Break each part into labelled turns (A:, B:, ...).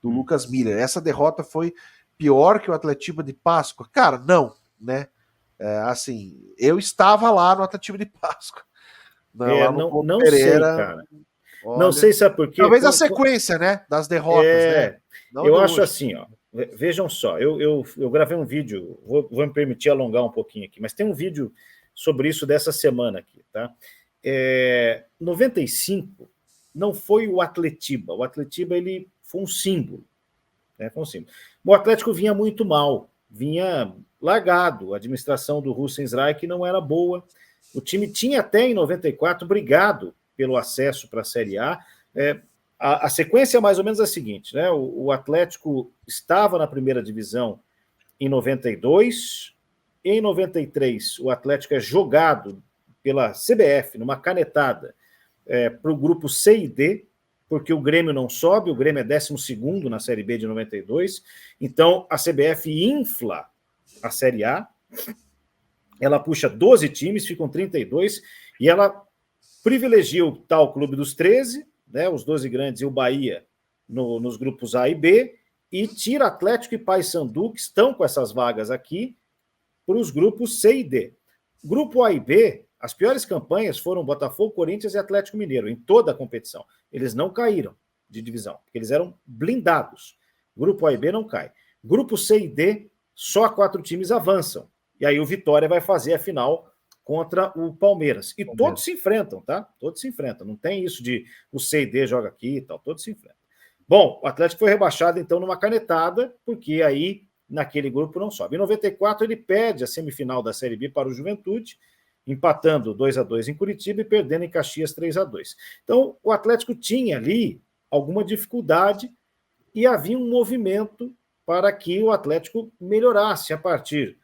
A: do Lucas Miller. Essa derrota foi pior que o Atletiba de Páscoa? Cara, não, né? Assim, eu estava lá no Atletiba de Páscoa, lá no Couto Pereira.
B: Sei, cara.
A: Olha,
B: não sei, sabe por quê?
A: Talvez a sequência, né, das derrotas, né?
B: Não eu acho hoje. Assim, ó, vejam só, eu gravei um vídeo, vou me permitir alongar um pouquinho aqui, mas tem um vídeo sobre isso dessa semana aqui, tá? 95 não foi o Atletiba ele foi um símbolo, né? Foi um símbolo. O Atlético vinha muito mal, vinha largado, a administração do Russenreich não era boa, o time tinha até em 94 brigado pelo acesso para a Série A. A sequência é mais ou menos a seguinte, né? O Atlético estava na primeira divisão em 92, em 93 o Atlético é jogado pela CBF numa canetada para o grupo C e D, porque o Grêmio não sobe, o Grêmio é 12º na Série B de 92, então a CBF infla a Série A, ela puxa 12 times, ficam 32, e ela privilegia o tal Clube dos 13, né, os 12 grandes e o Bahia nos grupos A e B, e tira Atlético e Paysandu, que estão com essas vagas aqui, para os grupos C e D. Grupo A e B, as piores campanhas foram Botafogo, Corinthians e Atlético Mineiro, em toda a competição. Eles não caíram de divisão, porque eles eram blindados. Grupo A e B não cai. Grupo C e D, só 4 times avançam. E aí o Vitória vai fazer a final contra o Palmeiras. E todos se enfrentam, tá? Todos se enfrentam. Não tem isso de o C e D joga aqui e tal. Todos se enfrentam. Bom, o Atlético foi rebaixado, então, numa canetada, porque aí, naquele grupo, não sobe. Em 94, ele perde a semifinal da Série B para o Juventude, empatando 2-2 em Curitiba e perdendo em Caxias 3-2. Então, o Atlético tinha ali alguma dificuldade e havia um movimento para que o Atlético melhorasse a partir,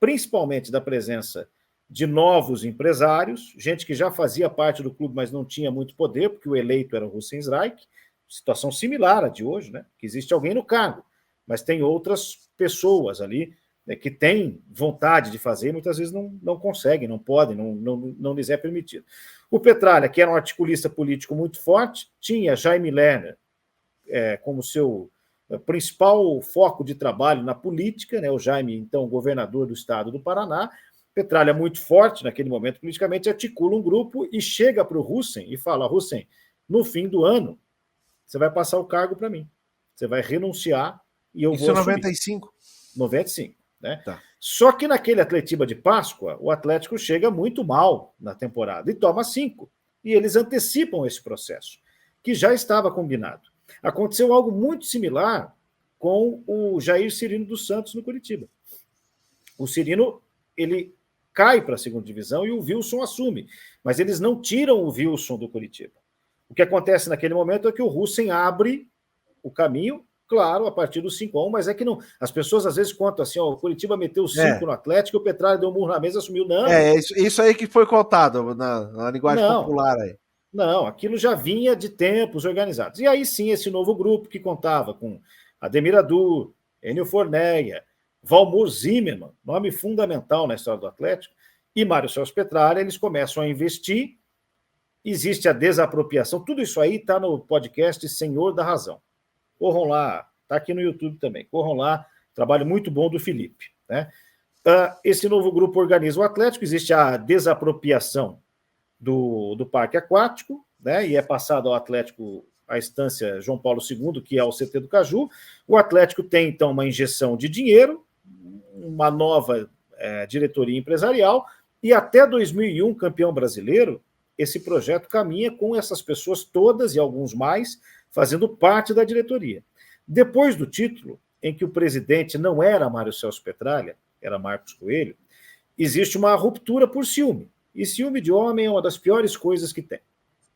B: principalmente, da presença de novos empresários, gente que já fazia parte do clube, mas não tinha muito poder, porque o eleito era o Russenreich, situação similar à de hoje, né? Que existe alguém no cargo, mas tem outras pessoas ali, né, que têm vontade de fazer, muitas vezes não conseguem, não podem, não lhes é permitido. O Petralha, que era um articulista político muito forte, tinha Jaime Lerner como seu principal foco de trabalho na política, né? O Jaime, então, governador do estado do Paraná. Petralha, muito forte naquele momento politicamente, articula um grupo e chega para o Russen e fala: Russen, no fim do ano, você vai passar o cargo para mim. Você vai renunciar e eu vou assumir.
A: Isso em 95?
B: 95, né?
A: Tá.
B: Só que naquele Atletiba de Páscoa, o Atlético chega muito mal na temporada e toma 5. E eles antecipam esse processo, que já estava combinado. Aconteceu algo muito similar com o Jair Cirino dos Santos no Curitiba. O Cirino, ele cai para a segunda divisão e o Wilson assume, mas eles não tiram o Wilson do Curitiba. O que acontece naquele momento é que o Russen abre o caminho, claro, a partir do 5-1, mas é que não. As pessoas às vezes contam assim: ó, o Curitiba meteu 5 no Atlético, o Petralha deu um murro na mesa e assumiu. Não.
A: Isso aí que foi contado na linguagem popular aí.
B: Não, aquilo já vinha de tempos organizados. E aí sim, esse novo grupo que contava com Ademir Adu, Enio Forneia, Valmor Zimmermann, nome fundamental na história do Atlético, e Mário Celso Petralha, eles começam a investir, existe a desapropriação, tudo isso aí está no podcast Senhor da Razão. Corram lá, está aqui no YouTube também, corram lá, trabalho muito bom do Felipe, né? Esse novo grupo organiza o Atlético, existe a desapropriação do parque aquático, né, e é passado ao Atlético a estância João Paulo II, que é o CT do Caju. O Atlético tem, então, uma injeção de dinheiro, uma nova diretoria empresarial, e até 2001, campeão brasileiro, esse projeto caminha com essas pessoas todas e alguns mais fazendo parte da diretoria. Depois do título, em que o presidente não era Mário Celso Petralha, era Marcos Coelho, existe uma ruptura por ciúme. E ciúme de homem é uma das piores coisas que tem.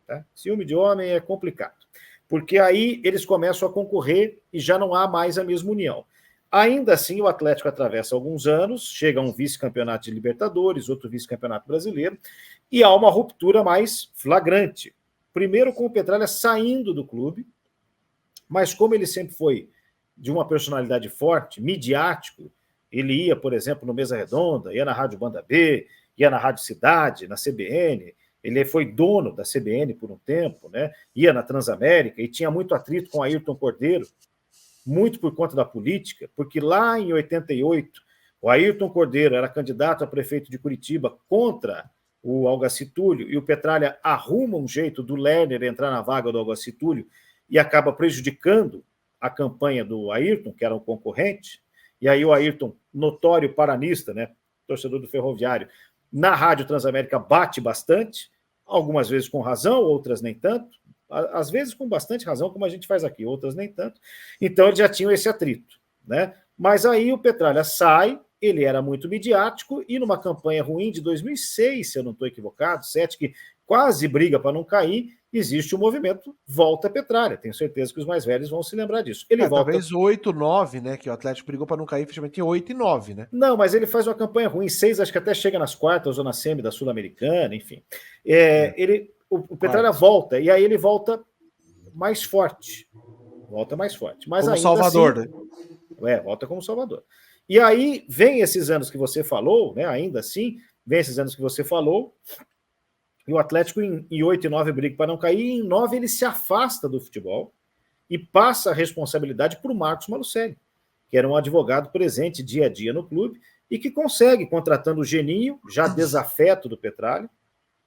B: Tá? Ciúme de homem é complicado, porque aí eles começam a concorrer e já não há mais a mesma união. Ainda assim, o Atlético atravessa alguns anos, chega a um vice-campeonato de Libertadores, outro vice-campeonato brasileiro, e há uma ruptura mais flagrante. Primeiro com o Petralha saindo do clube, mas como ele sempre foi de uma personalidade forte, midiático, ele ia, por exemplo, no Mesa Redonda, ia na Rádio Banda B, ia na Rádio Cidade, na CBN, ele foi dono da CBN por um tempo, né? Ia na Transamérica e tinha muito atrito com Ayrton Cordeiro, muito por conta da política, porque lá em 88, o Ayrton Cordeiro era candidato a prefeito de Curitiba contra o Algaci Túlio, e o Petralha arruma um jeito do Lerner entrar na vaga do Algaci Túlio e acaba prejudicando a campanha do Ayrton, que era um concorrente, e aí o Ayrton, notório paranista, né, torcedor do Ferroviário, na Rádio Transamérica bate bastante, algumas vezes com razão, outras nem tanto, às vezes com bastante razão, como a gente faz aqui, outras nem tanto. Então eles já tinham esse atrito, né? Mas aí o Petralha sai, ele era muito midiático, e numa campanha ruim de 2006, se eu não estou equivocado, 2007, que quase briga para não cair, existe o movimento Volta Petralha. Tenho certeza que os mais velhos vão se lembrar disso. Ele volta...
A: Talvez 8, 9, né? Que o Atlético brigou para não cair, efetivamente em 8 e 9, né?
B: Não, mas ele faz uma campanha ruim. 6, acho que até chega nas quartas ou na semi da Sul-Americana, enfim. O Petralha volta, e aí ele volta mais forte. Volta mais forte. Mas
A: como
B: ainda
A: Salvador,
B: assim,
A: né?
B: Volta como Salvador. E aí vem esses anos que você falou, né? Ainda assim, vem esses anos que você falou, e o Atlético em 8 e 9 briga para não cair, e em 9 ele se afasta do futebol e passa a responsabilidade para o Marcos Malucelli, que era um advogado presente dia a dia no clube e que consegue, contratando o Geninho, já desafeto do Petralha,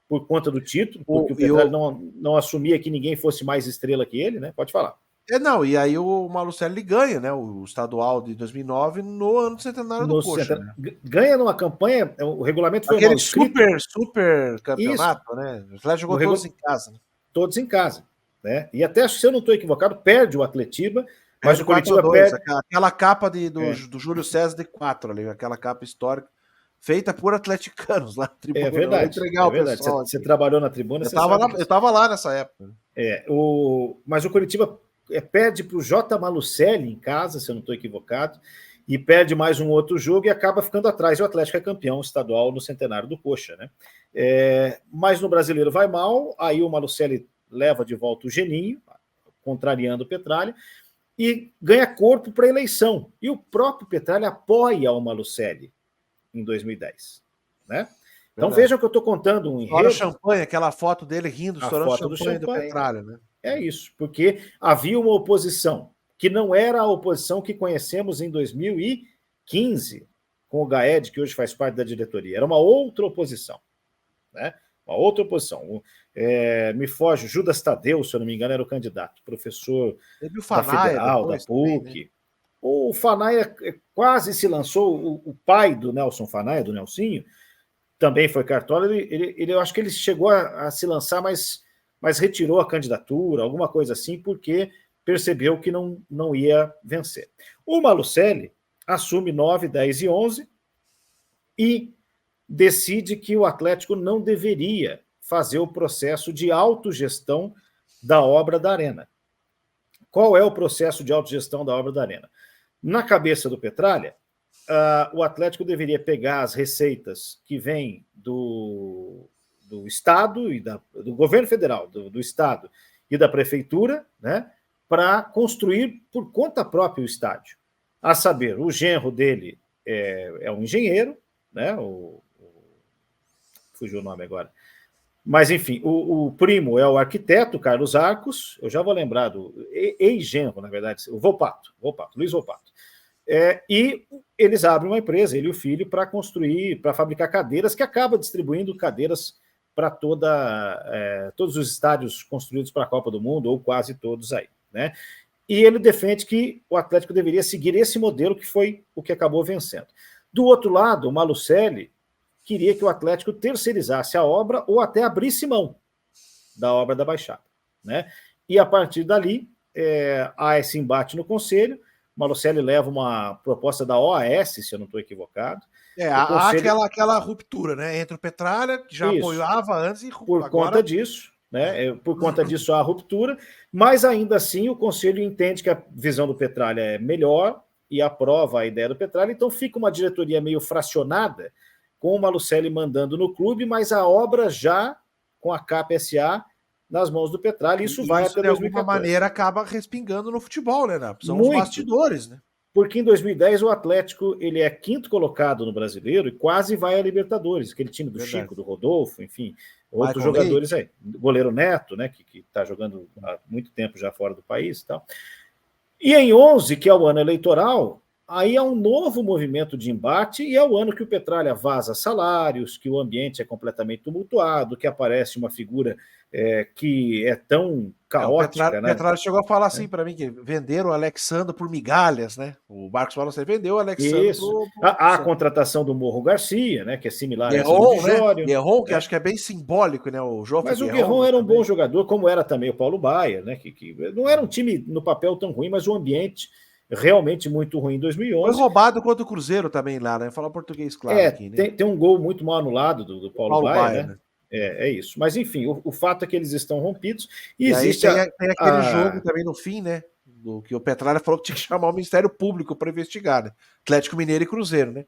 B: por conta do título, porque o Petralha não assumia que ninguém fosse mais estrela que ele, né? Pode falar.
A: Não, e aí o Malucelli ganha, né? O estadual de 2009 no ano do centenário do Coxa. Né?
B: Ganha numa campanha, o regulamento foi
A: aquele
B: mal escrito.
A: super campeonato, isso, né? O Atlético jogou todos em casa. Né?
B: Todos em casa, né? E até, se eu não estou equivocado, perde o Atletiba, mas o Curitiba perde...
A: Aquela capa do Júlio César de 4 ali, aquela capa histórica, feita por atleticanos lá na tribuna.
B: É verdade. Você trabalhou na tribuna,
A: eu estava lá nessa época.
B: Mas o Curitiba perde para o J. Malucelli em casa, se eu não estou equivocado, e perde mais um outro jogo e acaba ficando atrás. E o Atlético é campeão estadual no centenário do Coxa, né? Mas no Brasileiro vai mal, aí o Malucelli leva de volta o Geninho, contrariando o Petralha, e ganha corpo para a eleição. E o próprio Petralha apoia o Malucelli em 2010, né? Então vejam que eu estou contando um enredo.
A: Champanhe, aquela foto dele rindo, estourando champanhe do Petralha, né?
B: É isso, porque havia uma oposição que não era a oposição que conhecemos em 2015 com o Gaed, que hoje faz parte da diretoria. Era uma outra oposição, né? Uma outra oposição. Me foge, Judas Tadeu, se eu não me engano, era o candidato, professor da Federal, da PUC. Também, né? O Fanaia quase se lançou, o pai do Nelson Fanaia, do Nelsinho, também foi cartola. Eu acho que ele chegou a se lançar, mas retirou a candidatura, alguma coisa assim, porque percebeu que não ia vencer. O Malucelli assume 9, 10 e 11 e decide que o Atlético não deveria fazer o processo de autogestão da obra da Arena. Qual é o processo de autogestão da obra da Arena? Na cabeça do Petralha, o Atlético deveria pegar as receitas que vêm do Estado e do governo federal, do Estado e da prefeitura, né, para construir por conta própria o estádio. A saber, o genro dele é um engenheiro, né, fugiu o nome agora, mas enfim, o primo é o arquiteto, Carlos Arcos, eu já vou lembrar do ex-genro, na verdade, o Luiz Volpato. E eles abrem uma empresa, ele e o filho, para fabricar cadeiras, que acaba distribuindo cadeiras para todos os estádios construídos para a Copa do Mundo, ou quase todos aí, né? E ele defende que o Atlético deveria seguir esse modelo, que foi o que acabou vencendo. Do outro lado, o Malucelli queria que o Atlético terceirizasse a obra ou até abrisse mão da obra da Baixada, né? E a partir dali, há esse embate no Conselho. Malucelli leva uma proposta da OAS, se eu não estou equivocado.
A: Há aquela ruptura, né? Entre o Petralha, que já apoiava antes, e
B: por conta disso, né? Por conta disso há a ruptura, mas ainda assim o Conselho entende que a visão do Petralha é melhor e aprova a ideia do Petralha, então fica uma diretoria meio fracionada, com o Malucelli mandando no clube, mas a obra já com a CAP-SA nas mãos do Petralha, isso vai até 2014.
A: De alguma maneira acaba respingando no futebol, né? São os bastidores, né?
B: Porque em 2010 o Atlético ele é 5º colocado no Brasileiro e quase vai a Libertadores, aquele time do Chico, do Rodolfo, enfim, outros jogadores aí. Goleiro Neto, né, que está jogando há muito tempo já fora do país e tal. E em 11, que é o ano eleitoral, aí há um novo movimento de embate e é o ano que o Petralha vaza salários, que o ambiente é completamente tumultuado, que aparece uma figura que é tão caótica,
A: O
B: né?
A: Petralha chegou a falar assim para mim, que venderam o Alexandre por migalhas, né? O Marcos falou assim, vendeu o Alexandre
B: Isso. A contratação do Morro Garcia, né? Que é similar a essa do
A: Guerron, né?
B: Dijório.
A: Guerron, que acho que é bem simbólico, né? O Joffre
B: Mas o
A: Guerron
B: Guerron era um
A: também.
B: bom jogador, como era também o Paulo Baia, né? Que não era um time no papel tão ruim, mas o ambiente realmente muito ruim em
A: Foi
B: 2011.
A: roubado contra o Cruzeiro também lá, né? Falar português claro aqui, né?
B: Tem um gol muito mal anulado do Paulo
A: Paulo
B: Baia,
A: Baia,
B: né?
A: né?
B: É isso. Mas, enfim, o fato é que eles estão rompidos e
A: E aí
B: existe
A: tem aquele jogo também no fim, né? Do que o Petralha falou que tinha que chamar o Ministério Público para investigar, né? Atlético Mineiro e Cruzeiro, né?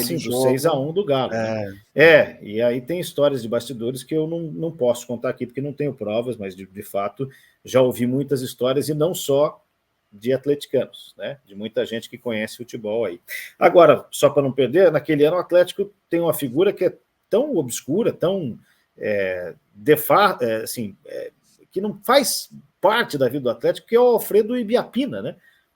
B: Sim, do
A: jogo,
B: 6-1 do Galo, né? E aí tem histórias de bastidores que eu não posso contar aqui, porque não tenho provas, mas de fato já ouvi muitas histórias, e não só de atleticanos, né? De muita gente que conhece futebol aí. Agora, só para não perder, naquele ano o Atlético tem uma figura que é tão obscura, tão que não faz parte da vida do Atlético, que é o Alfredo Ibiapina, né?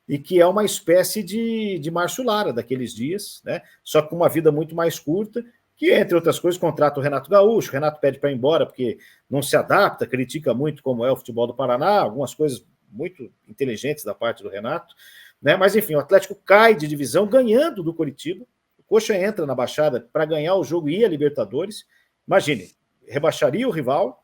B: E que é uma espécie de Márcio Lara daqueles dias, né? Só com uma vida muito mais curta, que, entre outras coisas, contrata o Renato Gaúcho. O Renato pede para ir embora porque não se adapta, critica muito como é o futebol do Paraná, algumas coisas muito inteligentes da parte do Renato, né? Mas, enfim, o Atlético cai de divisão ganhando do Coritiba. O Coxa entra na Baixada para ganhar o jogo e ir a Libertadores. Imagine, rebaixaria o rival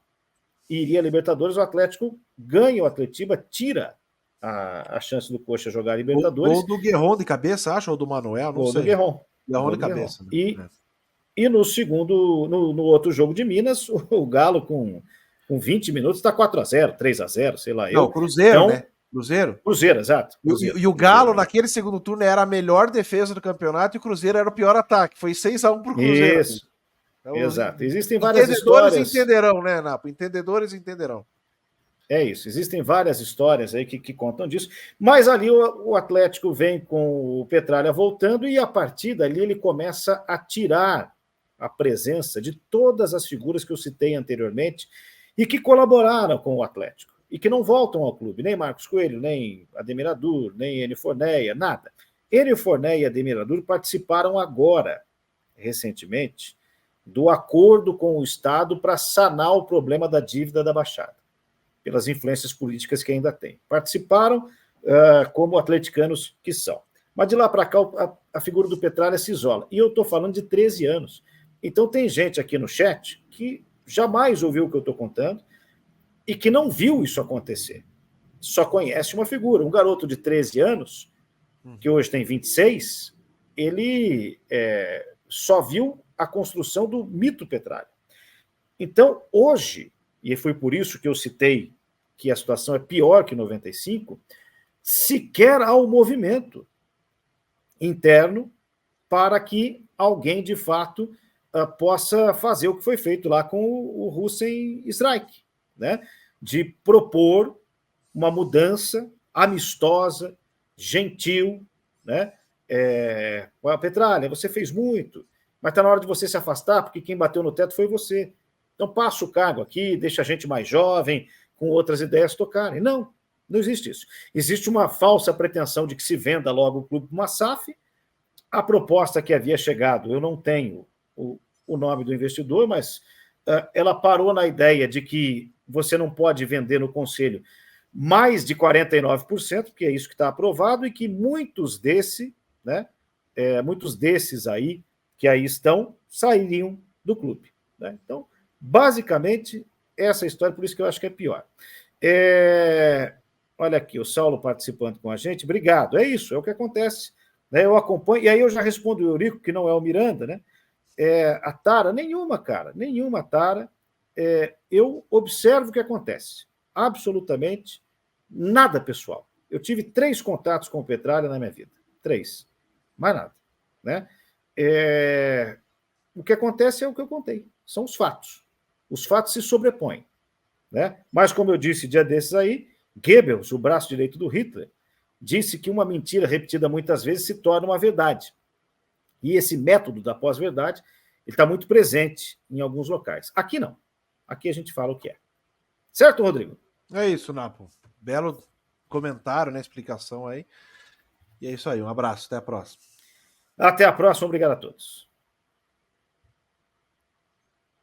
B: e iria a Libertadores, o Atlético ganha o Atletiba, tira a chance do Coxa jogar a Libertadores.
A: Gol do Guerron de cabeça, acho, ou do Manuel, não
B: gol
A: sei.
B: Do Guerron.
A: Guerron de cabeça.
B: Né? E no segundo, no outro jogo de Minas, o Galo com 20 minutos está 4-0, 3-0, sei lá.
A: Não, Cruzeiro, então, né?
B: Cruzeiro, exato.
A: E o Galo, naquele segundo turno, era a melhor defesa do campeonato e o Cruzeiro era o pior ataque. Foi 6-1 pro Cruzeiro.
B: Isso. Então, exato. Existem várias
A: entendedores
B: histórias.
A: Entenderão, né, Napo? Entendedores entenderão.
B: É isso. Existem várias histórias aí que contam disso. Mas ali o Atlético vem com o Petralha voltando e a partir dali ele começa a tirar a presença de todas as figuras que eu citei anteriormente e que colaboraram com o Atlético e que não voltam ao clube. Nem Marcos Coelho, nem Ademir Adur, nem Enio Forneia, nada. Enio Forneia e Ademir Adur participaram agora, recentemente, do acordo com o Estado para sanar o problema da dívida da Baixada, pelas influências políticas que ainda tem. Participaram como atleticanos que são. Mas de lá para cá, a figura do Petralha se isola. E eu estou falando de 13 anos. Então tem gente aqui no chat que jamais ouviu o que eu estou contando e que não viu isso acontecer. Só conhece uma figura. Um garoto de 13 anos, que hoje tem 26, ele só viu a construção do mito Petralha. Então, hoje, e foi por isso que eu citei que a situação é pior que 95, sequer há um movimento interno para que alguém, de fato, possa fazer o que foi feito lá com o Hussein Strike, né? De propor uma mudança amistosa, gentil, né? Petralha, você fez muito, mas está na hora de você se afastar, porque quem bateu no teto foi você. Então passa o cargo aqui, deixa a gente mais jovem, com outras ideias tocarem. Não existe isso. Existe uma falsa pretensão de que se venda logo o clube para uma SAF. A proposta que havia chegado, eu não tenho o nome do investidor, mas ela parou na ideia de que você não pode vender no conselho mais de 49%, porque é isso que está aprovado, e que muitos desses aí, que aí estão, sairiam do clube. Né? Então, basicamente, essa história, por isso que eu acho que é pior. Olha aqui, o Saulo participando com a gente, obrigado. É isso, é o que acontece. Né? Eu acompanho, e aí eu já respondo o Eurico, que não é o Miranda, né? A tara, nenhuma tara. Eu observo o que acontece. Absolutamente nada pessoal. Eu tive 3 contatos com o Petralha na minha vida. 3. Mais nada. Né? O que acontece é o que eu contei. São os fatos. Os fatos se sobrepõem. Né? Mas, como eu disse dia desses aí, Goebbels, o braço direito do Hitler, disse que uma mentira repetida muitas vezes se torna uma verdade. E esse método da pós-verdade está muito presente em alguns locais. Aqui não. Aqui a gente fala o que é. Certo, Rodrigo?
A: É isso, Napo. Belo comentário, né? Explicação aí. E é isso aí. Um abraço. Até a próxima.
B: Até a próxima. Obrigado a todos.